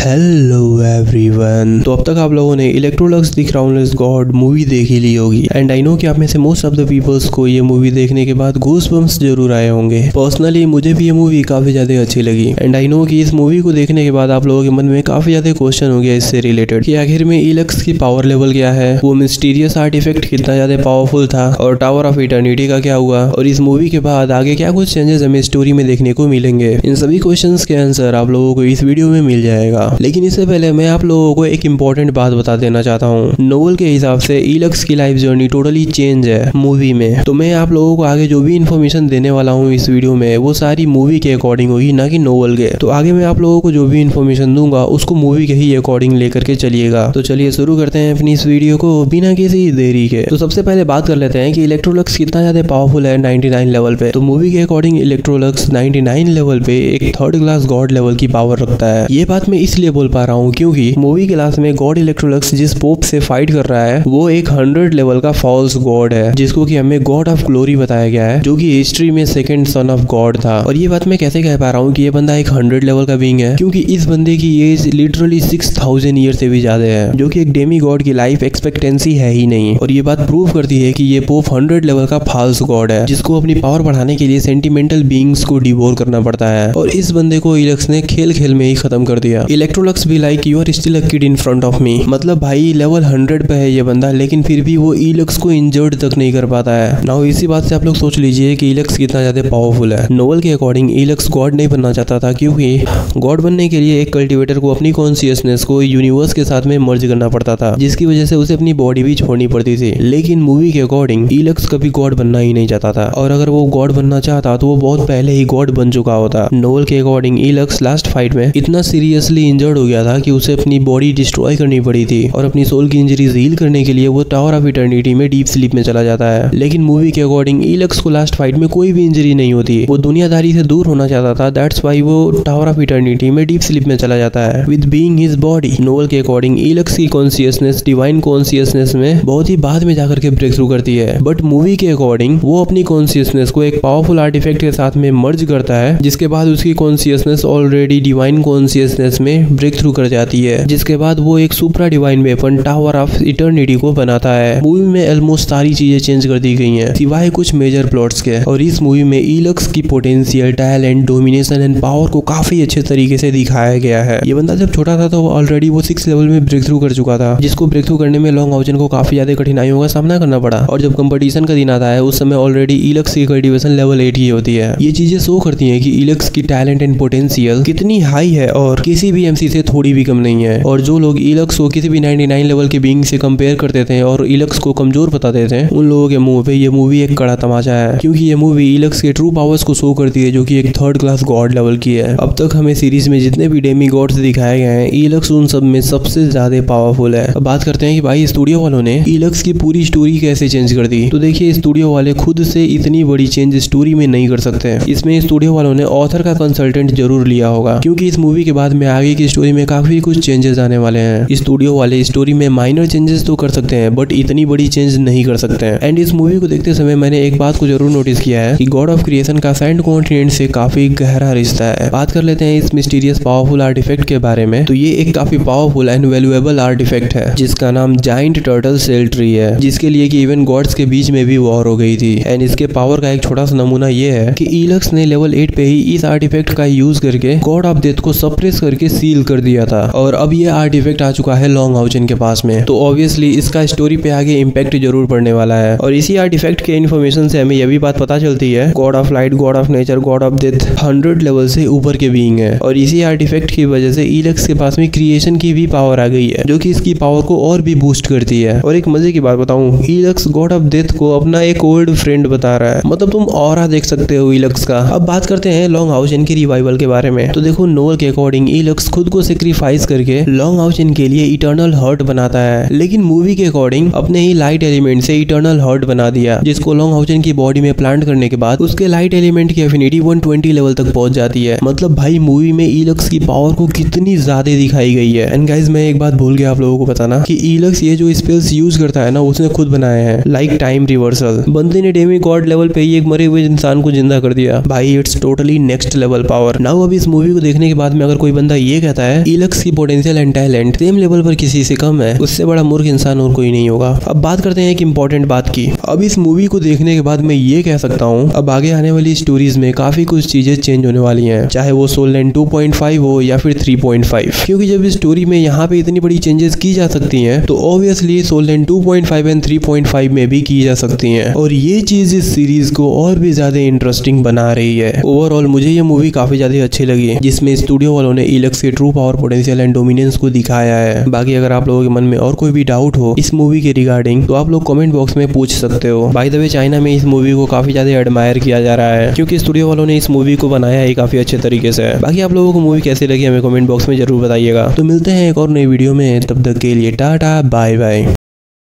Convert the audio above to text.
Hello everyone. तो अब तक आप लोगों ने इलेक्ट्रोलक्स द क्राउनलेस गॉड मूवी देख ही ली होगी एंड आई नो कि आप में से मोस्ट ऑफ द पीपल्स को ये मूवी देखने के बाद गूज़बम्प्स जरूर आए होंगे। पर्सनली मुझे भी ये मूवी काफी ज्यादा अच्छी लगी एंड आई नो कि इस मूवी को देखने के बाद आप लोगों के मन में काफी ज्यादा क्वेश्चन हो गया इससे रिलेटेड कि आखिर में इलेक्स की पावर लेवल क्या है, वो मिस्टीरियस आर्टिफैक्ट कितना ज्यादा पावरफुल था और टावर ऑफ इटर्निटी का क्या हुआ और इस मूवी के बाद आगे क्या कुछ चेंजेस हमें स्टोरी में देखने को मिलेंगे। इन सभी क्वेश्चंस के आंसर आप लोगों को इस वीडियो में मिल जाएगा। लेकिन इससे पहले मैं आप लोगों को एक इम्पोर्टेंट बात बता देना चाहता हूँ। नोवेल के हिसाब से इलेक्स की लाइफ जर्नी टोटली चेंज है मूवी में। तो मैं आप लोगों को आगे जो भी इन्फॉर्मेशन देने वाला हूँ इस वीडियो में वो सारी मूवी के अकॉर्डिंग होगी, ना कि नोवेल के। तो आगे मैं आप लोगों को जो भी इन्फॉर्मेशन दूंगा उसको मूवी के ही अकॉर्डिंग लेकर के चलिएगा। तो चलिए शुरू करते हैं अपनी इस वीडियो को बिना किसी देरी के। तो सबसे पहले बात कर लेते हैं कि इलेक्ट्रोलक्स कितना ज्यादा पावरफुल है 99 लेवल पे। तो मूवी के अकॉर्डिंग इलेक्ट्रोलक्स 99 लेवल पे एक थर्ड क्लास गॉड लेवल की पावर रखता है। ये बात मैं इसलिए बोल पा रहा हूँ क्योंकि मूवी के लास्ट में गॉड इलेक्ट्रोलक्स जिस पोप से फाइट कर रहा है वो एक 100 लेवल का फॉल्स गॉड है, जिसको कि हमें गॉड ऑफ ग्लोरी बताया गया है, जो कि हिस्ट्री में सेकंड सन ऑफ गॉड था। और ये बात मैं कैसे कह पा रहा हूँ कि ये बंदा एक 100 लेवल का बीइंग है, क्योंकि इस बंदे की एज लिटरली 6000 ईयर से भी ज्यादा है, जो कि एक डेमी गॉड की लाइफ एक्सपेक्टेंसी है ही नहीं। और ये बात प्रूव करती है कि ये पोप 100 लेवल का फॉल्स गॉड है, जिसको अपनी पावर बढ़ाने के लिए सेंटिमेंटल बीइंग्स को डिवोर करना पड़ता है। और इस बंदे को इलेक्स ने खेल खेल में ही खत्म कर दिया। इलेक्ट्रोलक्स भी like you are still a kid in front of me. मतलब भाई लेवल 100 पे है ये बंदा, लेकिन फिर भी वो इलेक्स को इंजर्ड तक नहीं कर पाता है। नाउ इसी बात से आप लोग सोच लीजिए कि इलेक्स कितना ज्यादा पावरफुल है। नोवेल के अकॉर्डिंग इलेक्स गॉड नहीं बनना चाहता था, क्योंकि गॉड बनने के लिए एक कल्टिवेटर को अपनी कॉन्शियसनेस को यूनिवर्स के साथ में मर्ज करना पड़ता था, जिसकी वजह से उसे अपनी बॉडी भी छोड़नी पड़ती थी। लेकिन मूवी के अकॉर्डिंग इलेक्स कभी गॉड बनना ही नहीं चाहता था, और अगर वो गॉड बनना चाहता तो वो बहुत पहले ही गॉड बन चुका होता। नोवेल के अकॉर्डिंग इलेक्स लास्ट फाइट में इतना सीरियसली इंजर्ड हो गया था कि उसे अपनी बॉडी डिस्ट्रॉय करनी पड़ी थी, और अपनी सोल की इंजरी हील करने के लिए वो टावर ऑफ इटर्निटी में डीप स्लीप में चला जाता है। लेकिन मूवी के अकॉर्डिंग इलेक्स को लास्ट फाइट में कोई भी इंजरी नहीं होती। वो दुनियादारी से दूर होना चाहता था, दैट्स व्हाई वो टावर ऑफ इटर्निटी में डीप स्लीप में चला जाता है with being his body. Novel के अकॉर्डिंग इलेक्स की कॉन्शियसनेस डिवाइन कॉन्शियसनेस में बहुत ही बाद में जाकर के ब्रेक थ्रू करती है, बट मूवी के अकॉर्डिंग वो अपनी कॉन्शियसनेस को एक पावरफुल आर्टिफैक्ट के साथ में मर्ज करता है, जिसके बाद उसकी कॉन्शियसनेस ऑलरेडी डिवाइन कॉन्शियसनेस में ब्रेक थ्रू कर जाती है, जिसके बाद वो एक supra divine weapon tower of eternity को बनाता है। मूवी में ऑलमोस्ट सारी चीजें चेंज कर दी गई हैं सिवाय कुछ मेजर प्लॉट्स के। और इस मूवी में इलेक्स की potential, talent, domination and power को काफी अच्छे तरीके से दिखाया गया है। ये बंदा जब छोटा था तो ऑलरेडी वो 6 लेवल में ब्रेक थ्रू कर चुका था, जिसको ब्रेक थ्रू करने में लॉन्ग हाउजन को काफी ज्यादा कठिनाइयों का सामना करना पड़ा। और जब कंपटीशन का दिन आता है उस समय ऑलरेडी इलेक्स की कल्टीवेशन लेवल 8 ही होती है। ये चीजें शो करती है कि इलेक्स की टैलेंट एंड पोटेंशियल कितनी हाई है और किसी भी एमसी से थोड़ी भी कम नहीं है। और जो लोग इलेक्स को किसी भी 99 लेवल के बीइंग से कंपेयर करते थे और इलेक्स को कमजोर बताते थे, उन लोगों के मुंह पे ये मूवी एक कड़ा तमाचा है, क्योंकि ये मूवी इलेक्स के ट्रू पावर्स को शो करती है, जो कि एक थर्ड क्लास गॉड लेवल की है। अब तक हमें सीरीज में जितने भी डेमी गॉड्स दिखाए गए हैं, इलेक्स उन सब में सबसे ज्यादा पावरफुल है। अब बात करते हैं कि भाई स्टूडियो वालों ने इलेक्स की पूरी स्टोरी कैसे चेंज कर दी। तो देखिए, स्टूडियो वाले खुद से इतनी बड़ी चेंज स्टोरी में नहीं कर सकते। इसमें स्टूडियो वालों ने ऑथर का कंसल्टेंट जरूर लिया होगा, क्योंकि इस मूवी के बाद में आगे की स्टोरी में काफी कुछ चेंजेस आने वाले हैं। स्टूडियो वाले स्टोरी में माइनर चेंजेस तो कर सकते हैं, बट इतनी बड़ी चेंज नहीं कर सकते हैं। एंड इस मूवी को देखते समय मैंने एक बात को जरूर नोटिस किया है कि गॉड ऑफ क्रिएशन का सैंड कॉन्टिनेंट से काफी गहरा रिश्ता है। बात कर लेते हैं इस मिस्टीरियस पावरफुल आर्टिफैक्ट के बारे में। तो ये एक काफी पावरफुल एंड वैल्यूएबल आर्टिफैक्ट है, जिसका नाम जाइंट टर्टल सेल ट्री है, जिसके लिए कि इवन गॉड्स के बीच में भी वॉर हो गई थी। एंड इसके पावर का एक छोटा सा नमूना ये है कि इलेक्स ने लेवल 8 पे ही इस आर्टिफैक्ट का यूज करके गॉड ऑफ डेथ को सप्रेस करके सील कर दिया था, और अब ये आर्टिफैक्ट आ चुका है लॉन्ग हाउजन के पास में। तो ऑब्वियसली इसका स्टोरी पे आगे इम्पैक्ट जरूर पड़ने वाला है। और इसी आर्टिफैक्ट के इन्फॉर्मेशन से हमें यह भी बात पता चलती है God of light, God of nature, God of death 100 level से ऊपर के बीइंग है। और इसी आर्टिफैक्ट की वजह से इलेक्स के पास में क्रिएशन की भी पावर आ गई है, जो कि इसकी पावर को और भी बूस्ट करती है। और एक मजे की बात बताऊं, इलेक्स गॉड ऑफ डेथ को अपना एक ओल्ड फ्रेंड बता रहा है। मतलब तुम ऑरा देख सकते हो इलेक्स का। अब बात करते हैं लॉन्ग हाउजन की रिवाइवल के बारे में। तो देखो, नोवेल के अकॉर्डिंग इलेक्स खुद को सेक्रीफाइस करके लॉन्ग हाउजन के लिए इटर्नल हर्ट बनाता है, लेकिन मूवी के अकॉर्डिंग अपने ही लाइट एलिमेंट से इटर्नल हर्ट बना दिया, जिसको लॉन्ग हाउजन की बॉडी में प्लांट करने के बाद उसके लाइट एलिमेंट की एफिनिटी 120 लेवल तक पहुंच जाती है। मतलब भाई मूवी में इलेक्स की पावर को कितनी ज्यादा दिखाई गई है। एंड गाइस, मैं एक बात भूल गया आप लोगों को बताना कि इलेक्स ये जो स्पेल्स यूज करता है ना, उसने खुद बनाए हैं, लाइक टाइम रिवर्सल। बंदे ने डेमी गॉड लेवल पे ही एक मरे हुए इंसान को जिंदा कर दिया। भाई it's totally next level power. Now अब इस मूवी को देखने के बाद में अगर कोई बंदा ये कहता कहता है इलक्स की potential and talent same level पर किसी से कम है, उससे बड़ा मूर्ख इंसान और कोई नहीं होगा। अब बात करते हैं एक इंपॉर्टेंट बात की। अब इस मूवी को देखने के बाद मैं ये कह सकता हूँ अब आगे आने वाली स्टोरीज में काफी कुछ चीजें चेंज होने वाली हैं, चाहे वो सोल लैंड 2.5 हो या फिर 3.5, क्योंकि जब इस स्टोरी में यहाँ पे इतनी बड़ी चेंजेस की जा सकती हैं तो ऑब्वियसली सोल लैंड 2.5 एंड 3.5 में भी की जा सकती हैं, और ये चीज इस सीरीज को और भी ज्यादा इंटरेस्टिंग बना रही है। ओवरऑल मुझे ये मूवी काफी ज्यादा अच्छी लगी, जिसमें स्टूडियो वालों ने इलक्स के true power, potential and dominance को दिखाया है। बाकी अगर आप लोगों के मन में और कोई भी डाउट हो इस मूवी के रिगार्डिंग तो आप लोग कमेंट बॉक्स में पूछ सकते हो। बाय द वे चाइना में इस मूवी को काफी ज्यादा एडमायर किया जा रहा है, क्योंकि स्टूडियो वालों ने इस मूवी को बनाया है काफी अच्छे तरीके से। बाकी आप लोगों को मूवी कैसी लगी हमें कमेंट बॉक्स में जरूर बताइएगा। तो मिलते हैं एक और नई वीडियो में, तब तक के लिए टाटा बाय बाय।